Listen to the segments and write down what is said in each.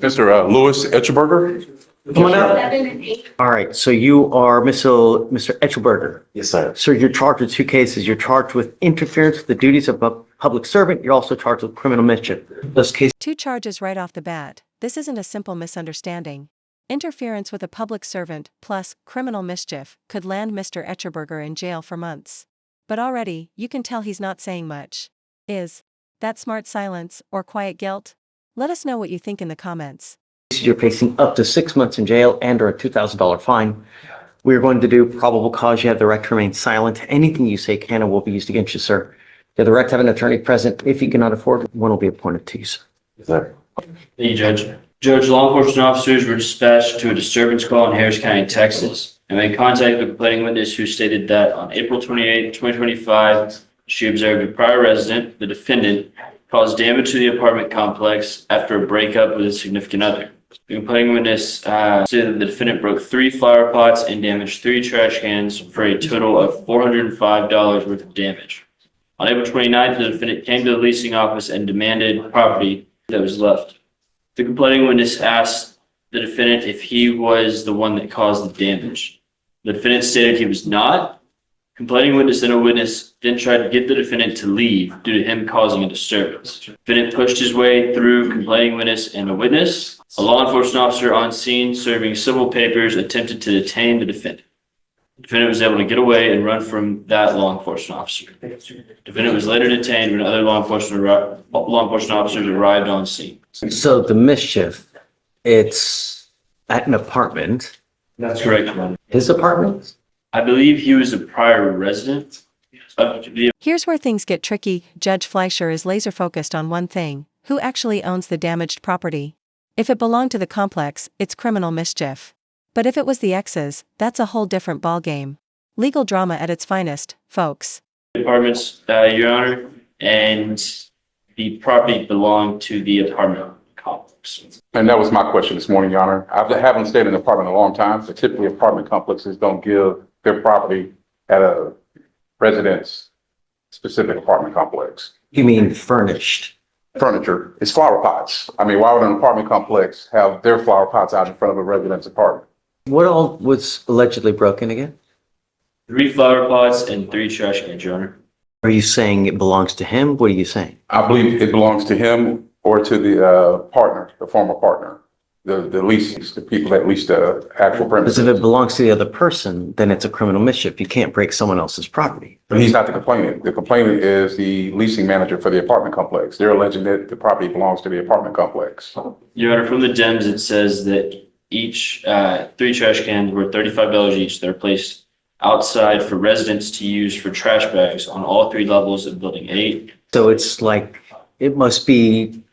Mr. Louis Etchelberger. Come on out. 7 and 8. All right, so you are Mr. Etchelberger. Yes, sir. Sir, you're charged with two cases. You're charged with interference with the duties of a public servant. You're also charged with criminal mischief. Those cases. Two charges right off the bat. This isn't a simple misunderstanding. Interference with a public servant plus criminal mischief could land Mr. Etchelberger in jail for months. But already, you can tell he's not saying much. Is that smart silence or quiet guilt? Let us know what you think in the comments. You're facing up to 6 months in jail and or a $2,000 fine. We're going to do probable cause. You have the right to remain silent. Anything you say can and will be used against you, sir. You have the right to have an attorney present. If you cannot afford it, one will be appointed to you, sir. Yes, sir. Thank you, Judge. Judge, law enforcement officers were dispatched to a disturbance call in Harris County, Texas, and made contact with a complaining witness who stated that on April 28, 2025, she observed a prior resident, the defendant, cause damage to the apartment complex after a breakup with a significant other. The complaining witness stated that the defendant broke 3 flower pots and damaged 3 trash cans for a total of $405 worth of damage. On April 29th, the defendant came to the leasing office and demanded property that was left. The complaining witness asked the defendant if he was the one that caused the damage. The defendant stated he was not. Complaining witness and a witness then tried to get the defendant to leave due to him causing a disturbance. The defendant pushed his way through complaining witness and a witness. A law enforcement officer on scene serving civil papers attempted to detain the defendant. The defendant was able to get away and run from that law enforcement officer. The defendant was later detained when other law enforcement officers arrived on scene. So the mischief, it's at an apartment. That's correct, Your Honor. His apartment? I believe he was a prior resident of the. Here's where things get tricky. Judge Fleischer is laser focused on one thing: who actually owns the damaged property. If it belonged to the complex, it's criminal mischief. But if it was the ex's, that's a whole different ballgame. Legal drama at its finest, folks. Apartments, Your Honor, and the property belonged to the apartment complex. And that was my question this morning, Your Honor. I haven't stayed in an apartment in a long time, so typically apartment complexes don't give their property at a residence specific apartment complex. You mean furnished? Furniture, it's flower pots. I mean, why would an apartment complex have their flower pots out in front of a resident's apartment? What all was allegedly broken again? 3 flower pots and 3 trash cans, Your Honor. Are you saying it belongs to him? What are you saying? I believe it belongs to him or to the partner, the former partner, the leases, the people that lease the actual Because premises. if it belongs to the other person, then it's a criminal mischief. You can't break someone else's property. But he's not the complainant. The complainant is the leasing manager for the apartment complex. They're alleging that the property belongs to the apartment complex. Your Honor, from the DEMS, it says that each 3 trash cans were $35 each. They're placed outside for residents to use for trash bags on all 3 levels of Building 8. So it's like, it must be,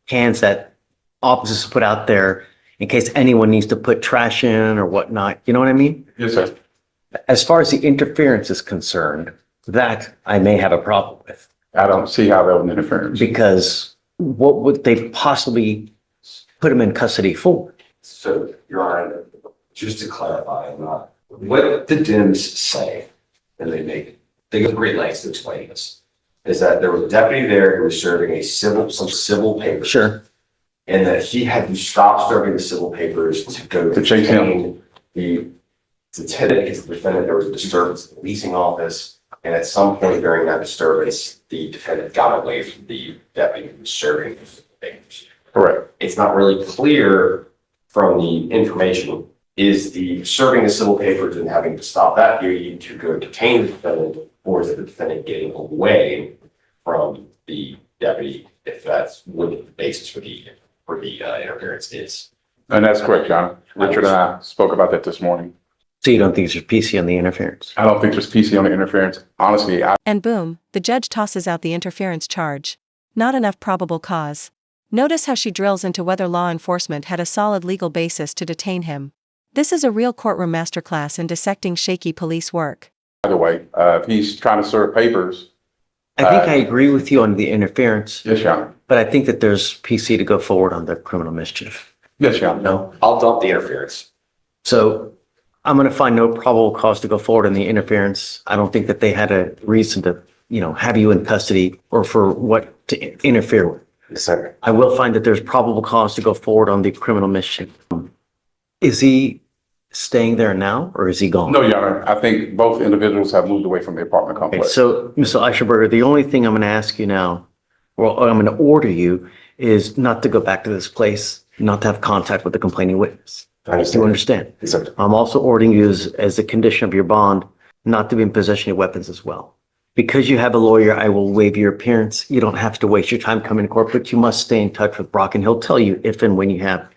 cans that officers put out there in case anyone needs to put trash in or whatnot. You know what I mean? Yes, sir. As far as the interference is concerned, that I may have a problem with. I don't see how that was interference. Because what would they possibly put him in custody for? So, Your Honor, just to clarify, what the DIMS say, and they go to great lengths to explain this, is that there was a deputy there who was serving some civil papers. Sure. And that he had to stop serving the civil papers to go To chase him. the tenant against the defendant. There was a disturbance in the leasing office. And at some point during that disturbance, the defendant got away from the deputy who was serving the civil papers. Correct. It's not really clear from the information, is the serving the civil papers and having to stop that duty to go detain the defendant, or is it the defendant getting away from the deputy, if that's what the basis for the interference is? And that's correct, Your Honor. Richard and I spoke about that this morning. So you don't think there's PC on the interference? I don't think there's PC on the interference. Honestly, And boom, the judge tosses out the interference charge. Not enough probable cause. Notice how she drills into whether law enforcement had a solid legal basis to detain him. This is a real courtroom masterclass in dissecting shaky police work. by the way, if he's trying to serve papers. I think I agree with you on the interference, Yes, Your Honor. but I think that there's PC to go forward on the criminal mischief. Yes, Your Honor. No? I'll dump the interference. So I'm going to find no probable cause to go forward in the interference. I don't think that they had a reason to, have you in custody or for what to interfere with. Yes, sir. I will find that there's probable cause to go forward on the criminal mischief. Is he staying there now or is he gone? No, Your Honor, I think both individuals have moved away from the apartment Okay, complex. so Mr. Eichelberger, the only thing I'm going to ask you now, well, I'm going to order you is not to go back to this place, not to have contact with the complaining witness. I Do you understand? Yes, sir. I'm also ordering you as a condition of your bond, not to be in possession of weapons as well. Because you have a lawyer, I will waive your appearance. You don't have to waste your time coming to court, but you must stay in touch with Brock and he'll tell you if and when you have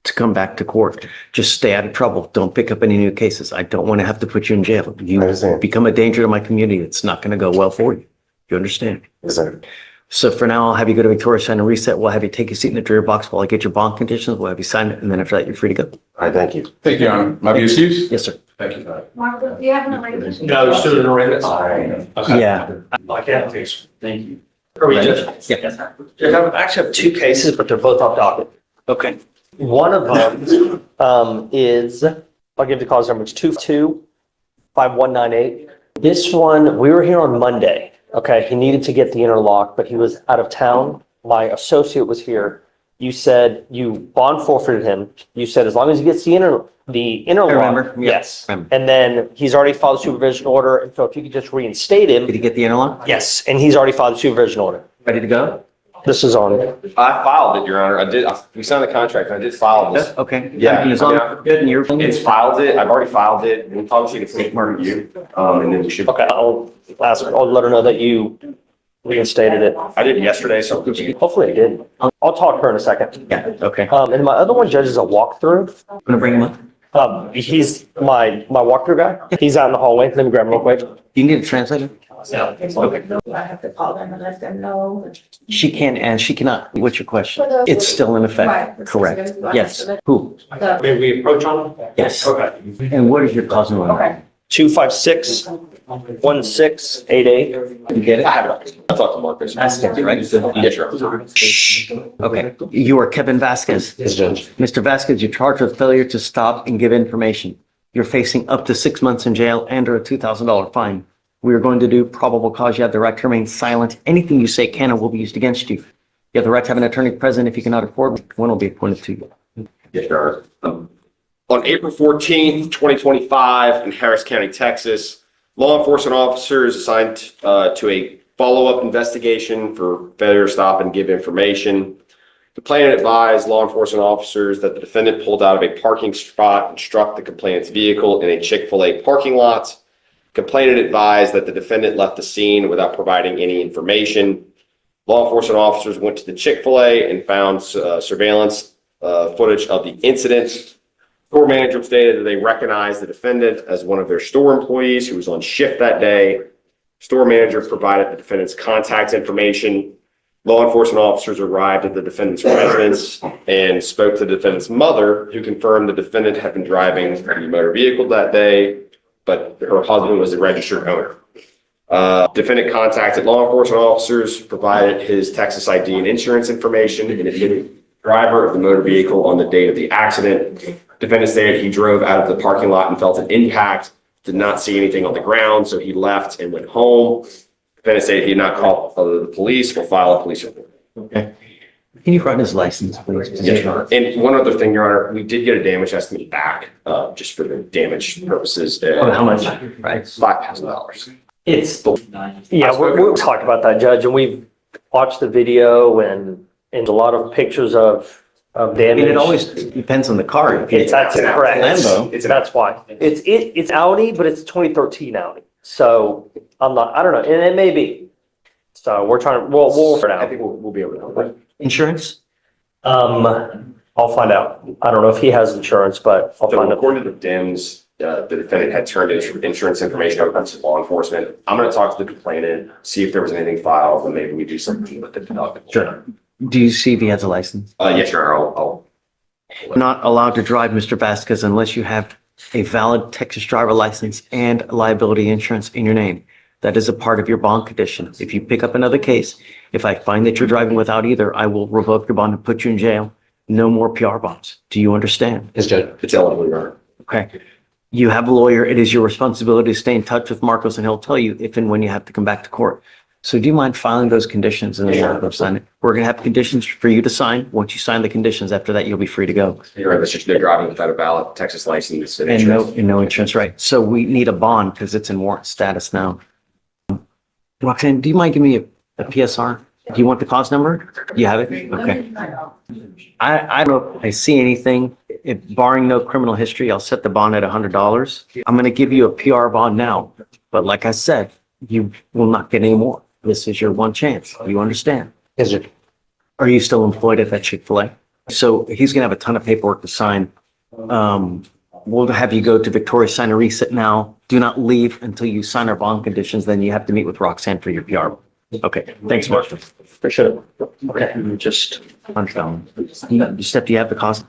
to come back to court. Just stay out of trouble. Don't pick up any new cases. I don't want to have to put you in jail. You I understand. become a danger to my community. It's not going to go well for you. You understand? Yes, sir. So for now, I'll have you go to Victoria, sign a reset. We'll have you take a seat in the jury box while I get your bond conditions. We'll have you sign it. And then after that, you're free to go. All right, thank you. Thank you, Your Honor. May I be excused? Yes, sir. Thank you. Marco, do you have an arrangement? No, it's still an arraignment. Okay. Yeah. I can't, please. Thank you. Are we just? Yeah. Judge, I actually have two cases, but they're both off docket. Okay. One of them is, I'll give the cause number, it's 225198. This one, we were here on Monday. Okay, he needed to get the interlock, but he was out of town. My associate was here. You said you bond forfeited him. You said as long as he gets the interlock. remember. Yeah. Yes. Remember. And then he's already filed a supervision order. And so if you could just reinstate him. Did you get the interlock? Yes, and he's already filed a supervision order. Ready to go? This is on. I filed it, Your Honor. We signed the contract. I did file this. Okay. Yeah. I mean, as long as you're good and you're. It's filed it. I've already filed it. We'll probably take a quick review. And then we should. Okay, I'll let her know that you reinstated it. I did yesterday, so. Hopefully I did. I'll talk to her in a second. Yeah, okay. And my other one, Judge, is a walkthrough. I'm gonna bring him up. He's my walkthrough guy. He's out in the hallway. Let me grab him real quick. You need a translator? Okay. I have to call them and let them know. She can and she cannot. What's your question? For the- It's still in Right. effect, correct? Yes. Who? The- May we approach on? Yes. Okay. And what is your cause number? Okay. 256-1688. You get it? I have it. I talked to Marcus. Vasquez, right? Yes, Your Honor. Shh. Okay. You are Kevin Vasquez. Yes, Judge. Mr. Vasquez, you're charged with failure to stop and give information. You're facing up to 6 months in jail and or a $2,000 fine. We are going to do probable cause. You have the right to remain silent. Anything you say can and will be used against you. You have the right to have an attorney present. If you cannot afford one, will be appointed to you. Yes, Your Honor. On April 14th, 2025, in Harris County, Texas, law enforcement officers assigned to a follow-up investigation for failure to stop and give information. The complainant advised law enforcement officers that the defendant pulled out of a parking spot and struck the complainant's vehicle in a Chick-fil-A parking lot. Complainant advised that the defendant left the scene without providing any information. Law enforcement officers went to the Chick-fil-A and found surveillance footage of the incident. Store manager stated that they recognized the defendant as one of their store employees who was on shift that day. Store manager provided the defendant's contact information. Law enforcement officers arrived at the defendant's residence and spoke to the defendant's mother, who confirmed the defendant had been driving a motor vehicle that day, but her husband was the registered owner. Defendant contacted law enforcement officers, provided his Texas ID and insurance information, and admitted driver of the motor vehicle on the date of the accident. Defendant stated he drove out of the parking lot and felt an impact, did not see anything on the ground, so he left and went home. Defendant stated he did not call the police or file a police report. Okay. Can you run his license, please? Yes, Your Honor. And one other thing, Your Honor, we did get a damage estimate back, just for the damage purposes. Oh, how much? Right. $5,000. It's, yeah, we'll talk about that, Judge, and we've watched the video and a lot of pictures of I damage. mean, it always depends on the car. That's correct. Lambo. That's why. It's Audi, but it's 2013 Audi. So I don't know, and it may be. So we'll work it I out. think we'll be able to help. Insurance? I'll find out. I don't know if he has insurance, but I'll So find out. according to the DIMS, the defendant had turned his insurance information over to law enforcement. I'm going to talk to the complainant, see if there was anything filed, and maybe we do something with the deductible. Sure. Do you see if he has a license? Yes, Your Honor. I'll Not allowed to drive, Mr. Vasquez, unless you have a valid Texas driver license and liability insurance in your name. That is a part of your bond condition. If you pick up another case, if I find that you're driving without either, I will revoke your bond and put you in jail. No more PR bonds. Do you understand? Yes, Judge. It's eligible, Your Honor. Okay. You have a lawyer. It is your responsibility to stay in touch with Marcos and he'll tell you if and when you have to come back to court. So do you mind filing those conditions and then I'll go sign it? We're gonna have conditions for you to sign. Once you sign the conditions, after that, you'll be free to go. You're right, restriction to driving without a valid Texas license. And no insurance, right? So we need a bond because it's in warrant status now. Roxanne, do you mind giving me a PSR? Do you want the cause number? You have it? Okay. I don't know if I see anything. If barring no criminal history, I'll set the bond at $100. I'm gonna give you a PR bond now, but like I said, you will not get any more. This is your one chance. You understand? Yes, sir. Are you still employed at that Chick-fil-A? So he's gonna have a ton of paperwork to sign. We'll have you go to Victoria, sign a reset now. Do not leave until you sign our bond conditions. Then you have to meet with Roxanne for your PR. Okay, thanks, Mark. Appreciate it. Okay, just punch down. You step, do you have the cost?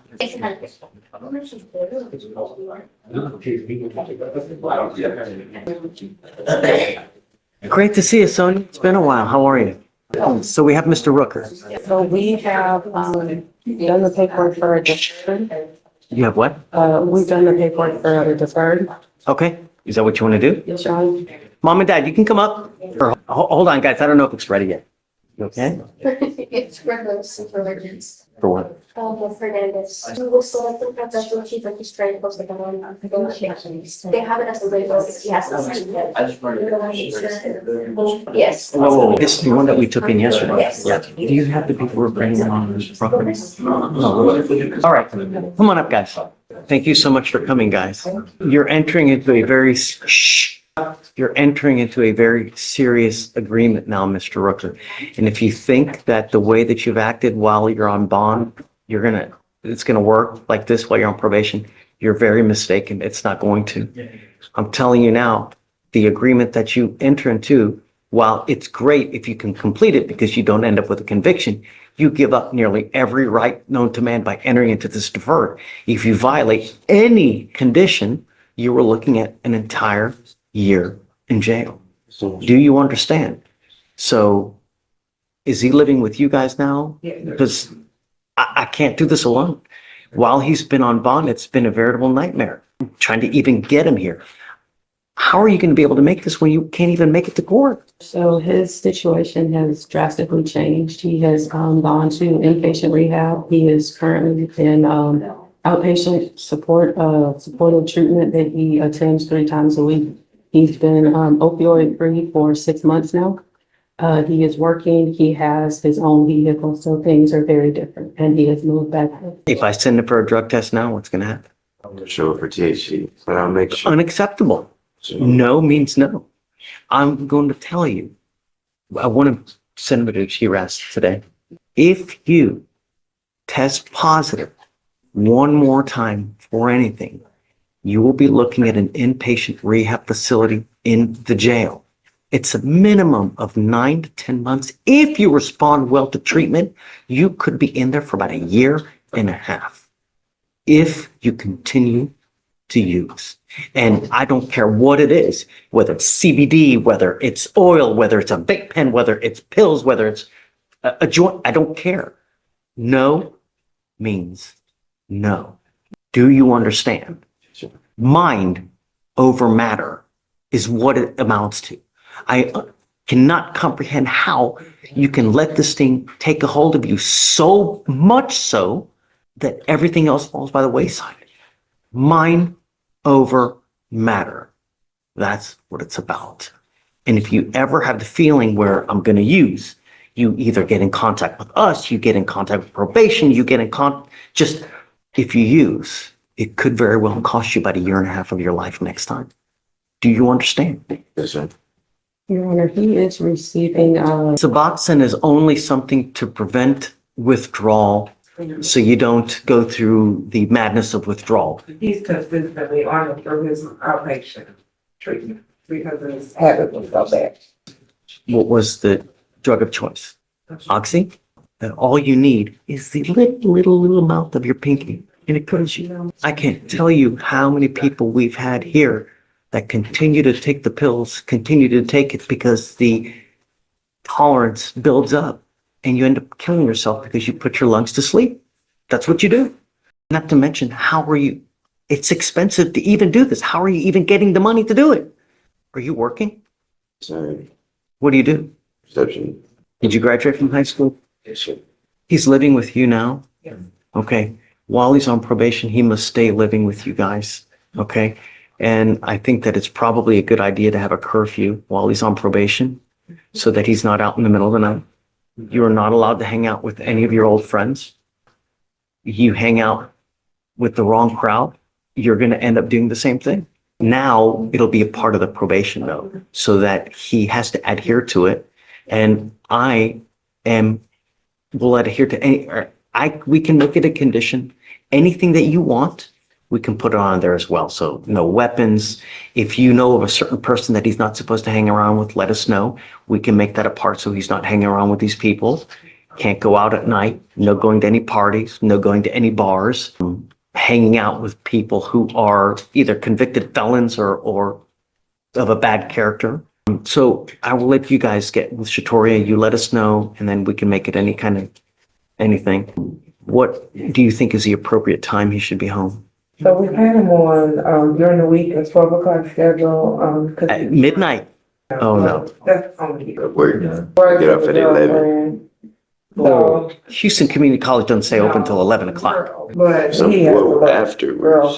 Great to see you, Sonia. It's been a while. How are you? So we have Mr. Rooker. So we have, done the paperwork for a deferred. You have what? We've done the paperwork for a deferred. Okay, is that what you want to do? Yes, Sean. Mom and Dad, you can come up. Or, hold on, guys. I don't know if it's ready yet. You okay? It's Regulus and Religions. For what? Fernandez. We will select the professional chief of his trade post the government. They have it as a label if he has to sign it. Yes. Oh, this is the one that we took in yesterday. Yes. Yeah. Do you have the people bringing on this property? No. All right, come on up, guys. Thank you so much for coming, guys. You're entering into a very, you're entering into a very serious agreement now, Mr. Rooker. And if you think that the way that you've acted while you're on bond, it's gonna work like this while you're on probation, you're very mistaken. It's not going to. I'm telling you now, the agreement that you enter into, while it's great if you can complete it because you don't end up with a conviction, you give up nearly every right known to man by entering into this deferred. If you violate any condition, you are looking at an entire year in jail. Do you understand? So is he living with you guys now? Because I can't do this alone. While he's been on bond, it's been a veritable nightmare trying to even get him here. How are you going to be able to make this when you can't even make it to court? So his situation has drastically changed. He has gone to inpatient rehab. He is currently in outpatient supportive treatment that he attends 3 times a week. He's been opioid free for 6 months now. He is working. He has his own vehicle, so things are very different. And he has moved back. If I send him for a drug test now, what's going to happen? I'm gonna show it for THC, but I'll make sure. Unacceptable. No means no. I'm going to tell you, I want to send him to TRAS today. If you test positive one more time for anything, you will be looking at an inpatient rehab facility in the jail. It's a minimum of 9 to 10 months. If you respond well to treatment, you could be in there for about 1.5 years. If you continue to use. And I don't care what it is, whether it's CBD, whether it's oil, whether it's a vape pen, whether it's pills, whether it's a joint, I don't care. No means no. Do you understand? Mind over matter is what it amounts to. I cannot comprehend how you can let this thing take a hold of you so much so that everything else falls by the wayside. Mind over matter. That's what it's about. And if you ever have the feeling where I'm going to use, you either get in contact with us, you get in contact with probation, you get in just if you use, it could very well cost you about 1.5 years of your life next time. Do you understand? Yes, sir. Your Honor, he is receiving, Suboxone is only something to prevent withdrawal so you don't go through the madness of withdrawal. He's consistently on it through his outpatient treatment because his habit was so bad. What was the drug of choice? Oxy? And all you need is the little amount of your pinky and it kills you. I can't tell you how many people we've had here that continue to take the pills, continue to take it because the tolerance builds up and you end up killing yourself because you put your lungs to sleep. That's what you do. Not to mention, it's expensive to even do this. How are you even getting the money to do it? Are you working? Sir, What do you do? Perception. Did you graduate from high school? Yes, sir. He's living with you now? Yes. Okay. While he's on probation, he must stay living with you guys. Okay. And I think that it's probably a good idea to have a curfew while he's on probation so that he's not out in the middle of the night. You are not allowed to hang out with any of your old friends. You hang out with the wrong crowd, you're going to end up doing the same thing. Now it'll be a part of the probation though, so that he has to adhere to it. And will adhere to we can make it a condition. Anything that you want, we can put it on there as well. So no weapons. If you know of a certain person that he's not supposed to hang around with, let us know. We can make that a part so he's not hanging around with these people. Can't go out at night. No going to any parties. No going to any bars. Hanging out with people who are either convicted felons or of a bad character. So I will let you guys get with Shatoria. You let us know, and then we can make it any kind of anything. What do you think is the appropriate time he should be home? So we had him on, during the week, a 12 o'clock schedule, At midnight? Oh, no. That's only. Work. Get off at 11. So. Houston Community College doesn't stay open until 11 o'clock. But Some he has a well, lot. afterwards.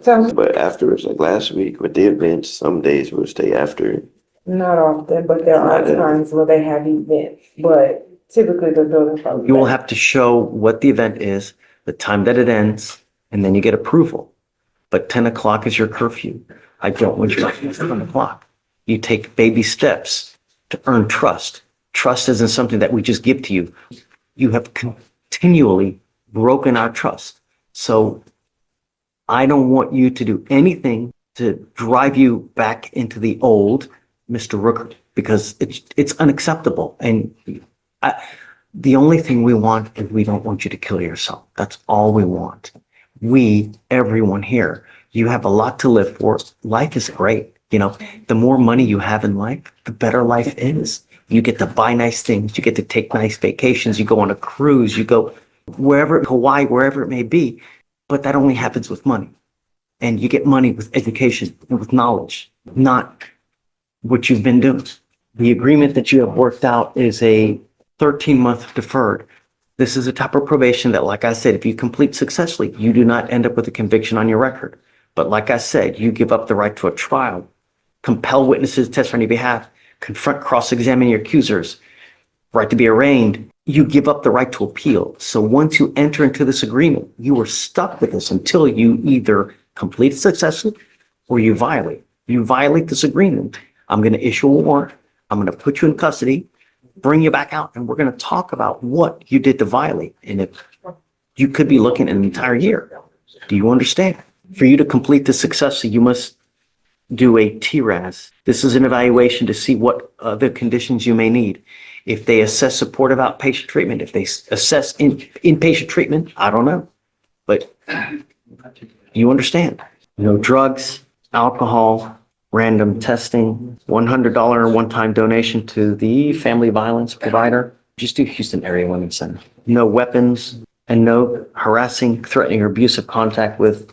So, But afterwards, like last week with the events, some days we'll stay after. not often, but there are times where they have events, but typically the building. closes. You will have to show what the event is, the time that it ends, and then you get approval. But 10 o'clock is your curfew. I don't want you to 10 o'clock. You take baby steps to earn trust. Trust isn't something that we just give to you. You have continually broken our trust. So I don't want you to do anything to drive you back into the old Mr. Rooker, because it's unacceptable. And the only thing we want is we don't want you to kill yourself. That's all we want. Everyone here, you have a lot to live for. Life is great. You know, the more money you have in life, the better life is. You get to buy nice things. You get to take nice vacations. You go on a cruise. You go wherever, Hawaii, wherever it may be. But that only happens with money. And you get money with education and with knowledge, not what you've been doing. The agreement that you have worked out is a 13-month deferred. This is a type of probation that, like I said, if you complete successfully, you do not end up with a conviction on your record. But like I said, you give up the right to a trial, compel witnesses to testify on your behalf, confront, cross-examine your accusers, right to be arraigned. You give up the right to appeal. So once you enter into this agreement, you are stuck with this until you either complete it successfully or you violate. You violate this agreement, I'm going to issue a warrant. I'm going to put you in custody, bring you back out, and we're going to talk about what you did to violate. And if you could be looking at an entire year. Do you understand? For you to complete this successfully, you must do a TRAS. This is an evaluation to see what other conditions you may need. If they assess supportive outpatient treatment, if they assess inpatient treatment, I don't know. But you understand. No drugs, alcohol, random testing, $100 one-time donation to the family violence provider. Just do Houston Area Women's Center. No weapons and no harassing, threatening, or abusive contact with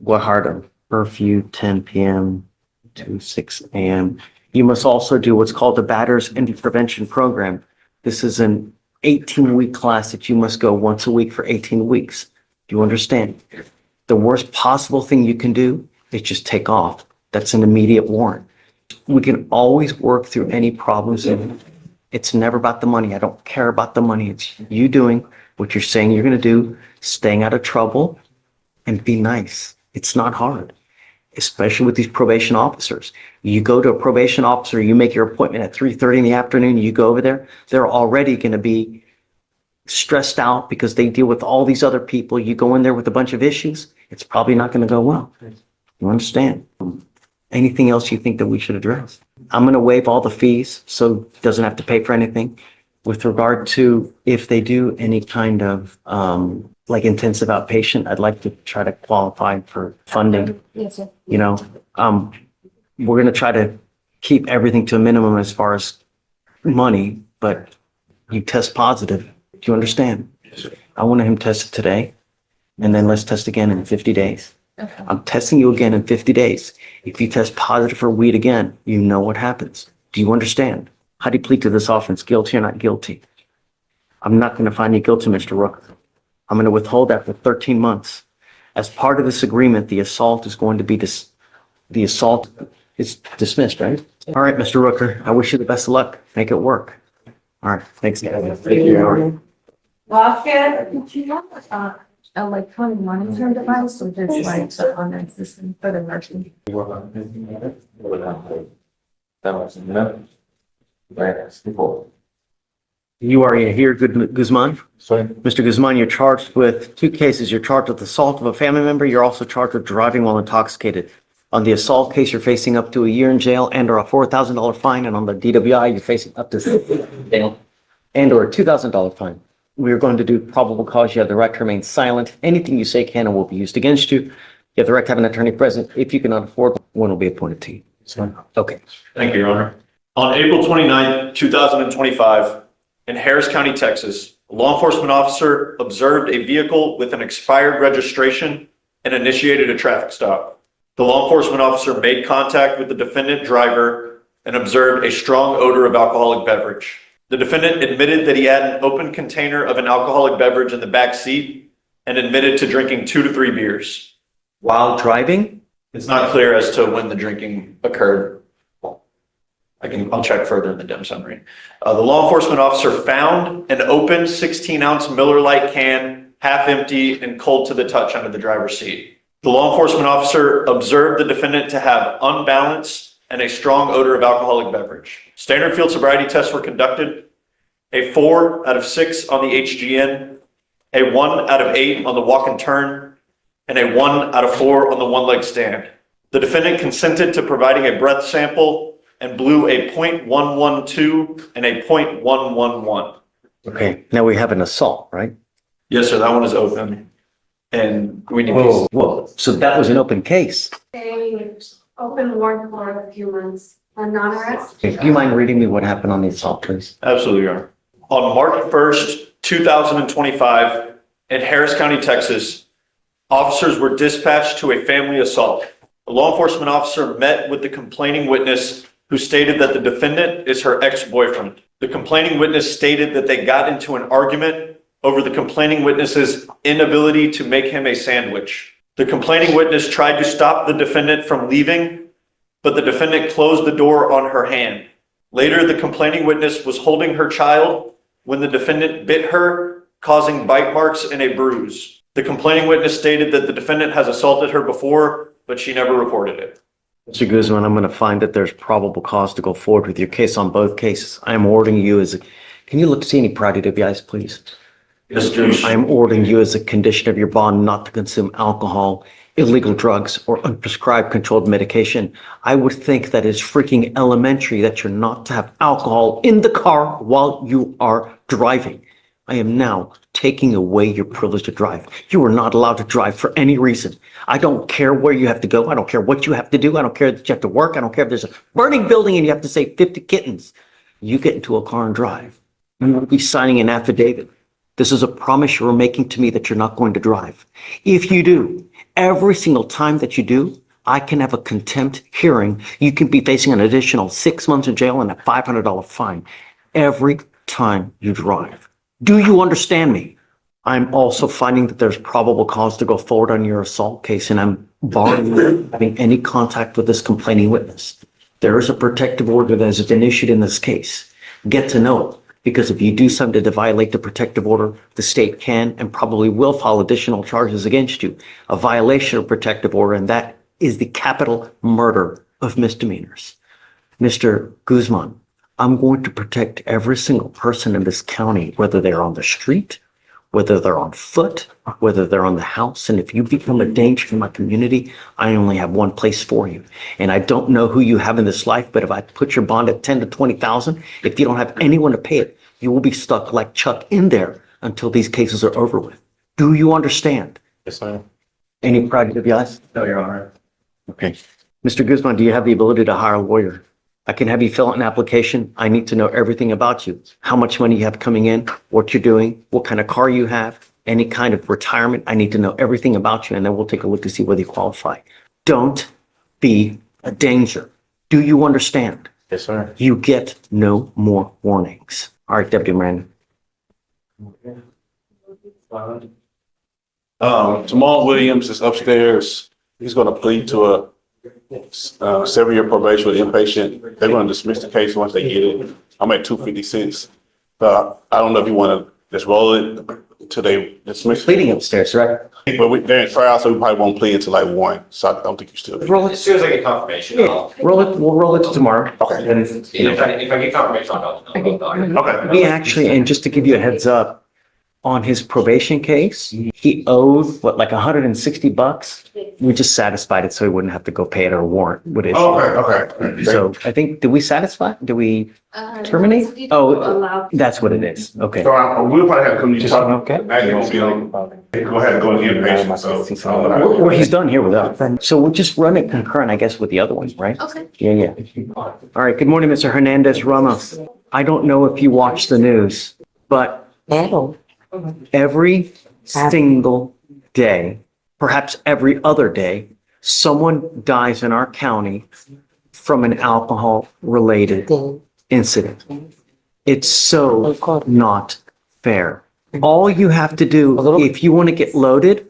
Guajardo. Curfew 10 p.m. to 6 a.m. You must also do what's called the Batters Intervention Program. This is an 18-week class that you must go once a week for 18 weeks. Do you understand? The worst possible thing you can do is just take off. That's an immediate warrant. We can always work through any problems, and it's never about the money. I don't care about the money. It's you doing what you're saying you're going to do, staying out of trouble, and be nice. It's not hard, especially with these probation officers. You go to a probation officer, you make your appointment at 3:30 in the afternoon, you go over there, they're already going to be stressed out because they deal with all these other people. You go in there with a bunch of issues, it's probably not going to go well. You understand? Anything else you think that we should address? I'm going to waive all the fees, so it doesn't have to pay for anything. With regard to if they do any kind of like intensive outpatient, I'd like to try to qualify for funding. Yes, sir. You know, we're going to try to keep everything to a minimum as far as money, but you test positive. Do you understand? I want him tested today, and then let's test again in 50 days. Okay. I'm testing you again in 50 days. If you test positive for weed again, you know what happens. Do you understand? How do you plead to this offense? Guilty or not guilty? I'm not going to find you guilty, Mr. Rooker. I'm going to withhold that for 13 months. As part of this agreement, the assault is going to be the assault is dismissed, right? All right, Mr. Rooker, I wish you the best of luck. Make it work. All right, thanks. Thank you, Your Honor. Vasquez, did you have electronic monitoring device or just like the on that system for the merchant? You are here, Guzman? Sorry. Mr. Guzman, you're charged with 2 cases. You're charged with assault of a family member. You're also charged with driving while intoxicated. On the assault case, you're facing up to a year in jail and or a $4,000 fine. And on the DWI, you're facing up to jail and or a $2,000 fine. We're going to do probable cause. You have the right to remain silent. Anything you say can and will be used against you. You have the right to have an attorney present. If you cannot afford one, will be appointed to you. Okay. Thank you, Your Honor. On April 29th, 2025, in Harris County, Texas, a law enforcement officer observed a vehicle with an expired registration and initiated a traffic stop. The law enforcement officer made contact with the defendant driver and observed a strong odor of alcoholic beverage. The defendant admitted that he had an open container of an alcoholic beverage in the back seat and admitted to drinking 2 to 3 beers. While driving? It's not clear as to when the drinking occurred. I'll check further in the DEM summary. The law enforcement officer found an open 16-ounce Miller Lite can, half empty and cold to the touch under the driver's seat. The law enforcement officer observed the defendant to have unbalanced and a strong odor of alcoholic beverage. Standard field sobriety tests were conducted. A 4 out of 6 on the HGN, a 1 out of 8 on the walk and turn, and a 1 out of 4 on the one-leg stand. The defendant consented to providing a breath sample and blew a .112 and a .111. Okay, now we have an assault, right? Yes, sir, that one is open. And we need Whoa, so that was an open case. They open warrant for a few months, a non-arrest. Okay, do you mind reading me what happened on the assault, please? Absolutely, Your Honor. On March 1st, 2025, in Harris County, Texas, officers were dispatched to a family assault. A law enforcement officer met with the complaining witness who stated that the defendant is her ex-boyfriend. The complaining witness stated that they got into an argument over the complaining witness's inability to make him a sandwich. The complaining witness tried to stop the defendant from leaving, but the defendant closed the door on her hand. Later, the complaining witness was holding her child when the defendant bit her, causing bite marks and a bruise. The complaining witness stated that the defendant has assaulted her before, but she never reported it. Mr. Guzman, I'm going to find that there's probable cause to go forward with your case on both cases. I am ordering you can you look to see any prior DWIs, please? Yes, Judge. I am ordering you as a condition of your bond not to consume alcohol, illegal drugs, or unprescribed controlled medication. I would think that it's freaking elementary that you're not to have alcohol in the car while you are driving. I am now taking away your privilege to drive. You are not allowed to drive for any reason. I don't care where you have to go. I don't care what you have to do. I don't care that you have to work. I don't care if there's a burning building and you have to save 50 kittens. You get into a car and drive. You will be signing an affidavit. This is a promise you're making to me that you're not going to drive. If you do, every single time that you do, I can have a contempt hearing. You can be facing an additional 6 months in jail and a $500 fine every time you drive. Do you understand me? I'm also finding that there's probable cause to go forward on your assault case, and I'm barring you having any contact with this complaining witness. There is a protective order that has been issued in this case. Get to know it, because if you do something to violate the protective order, the state can and probably will file additional charges against you. A violation of protective order, and that is the capital murder of misdemeanors. Mr. Guzman, I'm going to protect every single person in this county, whether they're on the street, whether they're on foot, whether they're on the house. And if you become a danger to my community, I only have one place for you. And I don't know who you have in this life, but if I put your bond at 10 to 20,000, if you don't have anyone to pay it, you will be stuck like Chuck in there until these cases are over with. Do you understand? Yes, ma'am. Any pride to yes? No, Your Honor. Okay. Mr. Guzman, do you have the ability to hire a lawyer? I can have you fill out an application. I need to know everything about you. How much money you have coming in, what you're doing, what kind of car you have, any kind of retirement. I need to know everything about you, and then we'll take a look to see whether you qualify. Don't be a danger. Do you understand? Yes, sir. You get no more warnings. All right, Deputy Miranda. Jamal Williams is upstairs. He's gonna plead to a 7-year probation with inpatient. They're gonna dismiss the case once they get it. I'm at 256. I don't know if you wanna just roll it till they dismiss. Pleading upstairs, right? But they're in trial, so we probably won't plead until like 1. So I don't think you still. Roll As it. soon as I get confirmation, I'll. We'll roll it to tomorrow. Okay. And, If I get confirmation, I'll. Okay. we actually, and just to give you a heads up, on his probation case, he owed, what, like $160? We just satisfied it so he wouldn't have to go pay it or a warrant would issue. Okay. So I think, did we satisfy? Do we terminate? Oh, that's what it is. Okay. So we'll probably have to come to you. Okay. Actually, won't be on. Go ahead and go to inpatient, so. Well, he's done here with us. So we'll just run it concurrent, I guess, with the other ones, right? Okay. Yeah. All right. Good morning, Mr. Hernandez Ramos. I don't know if you watch the news, but every single day, perhaps every other day, someone dies in our county from an alcohol-related incident. It's so not fair. All you have to do, if you want to get loaded,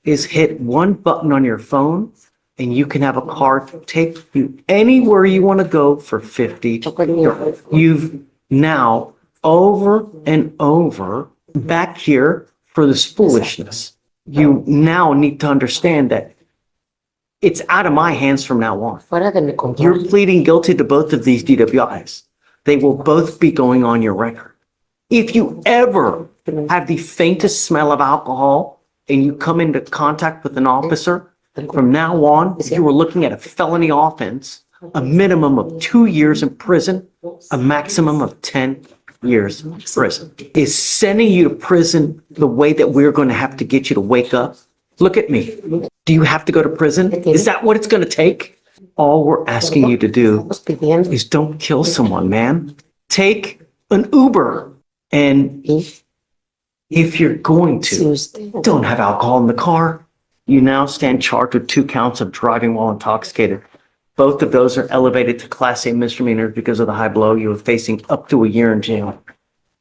is hit one button on your phone and you can have a car take you anywhere you want to go for 50. You've now over and over back here for this foolishness. You now need to understand that it's out of my hands from now on. You're pleading guilty to both of these DWIs. They will both be going on your record. If you ever have the faintest smell of alcohol and you come into contact with an officer, from now on, you are looking at a felony offense, a minimum of 2 years in prison, a maximum of 10 years in prison. Is sending you to prison the way that we're going to have to get you to wake up? Look at me. Do you have to go to prison? Is that what it's going to take? All we're asking you to do is don't kill someone, man. Take an Uber. And if you're going to, don't have alcohol in the car. You now stand charged with 2 counts of driving while intoxicated. Both of those are elevated to Class A misdemeanors because of the high blow. You are facing up to a year in jail.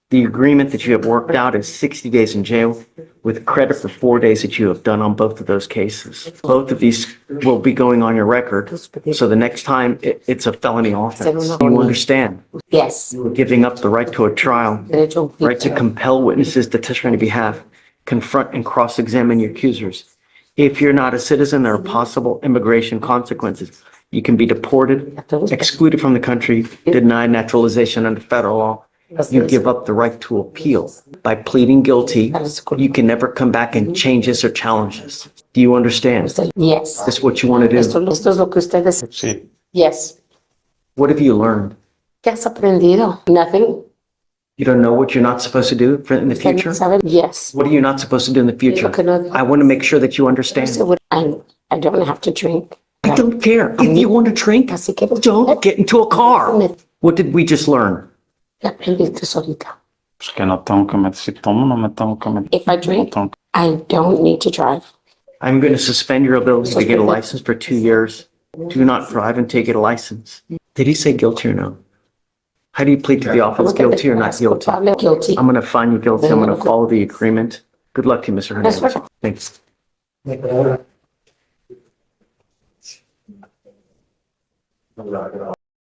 The agreement that you have worked out is 60 days in jail with credit for 4 days that you have done on both of those cases. Both of these will be going on your record. So the next time it's a felony offense. You understand? Yes. You are giving up the right to a trial, right to compel witnesses to testify on your behalf, confront and cross-examine your accusers. If you're not a citizen, there are possible immigration consequences. You can be deported, excluded from the country, denied naturalization under federal law. You give up the right to appeal. By pleading guilty, you can never come back and change this or challenge this. Do you understand? Yes. This is what you want to do. Esto es lo que ustedes. Sí. Yes. What have you learned? ¿Qué has aprendido? Nothing. You don't know what you're not supposed to do in the future? Yes. What are you not supposed to do in the future? I want to make sure that you understand. I don't have to drink. I don't care. If you want to drink, don't get into a car. What did we just learn? Aprendiste solita. Que no tengo que meter, si tomo, no me tengo que meter. If I drink, I don't need to drive. I'm going to suspend your ability to get a license for 2 years. Do not drive until you get a license. Did he say guilty or no? How do you plead to the offense, guilty or not guilty? Guilty. I'm going to find you guilty. I'm going to follow the agreement. Good luck to you, Mr. Hernandez. Thanks.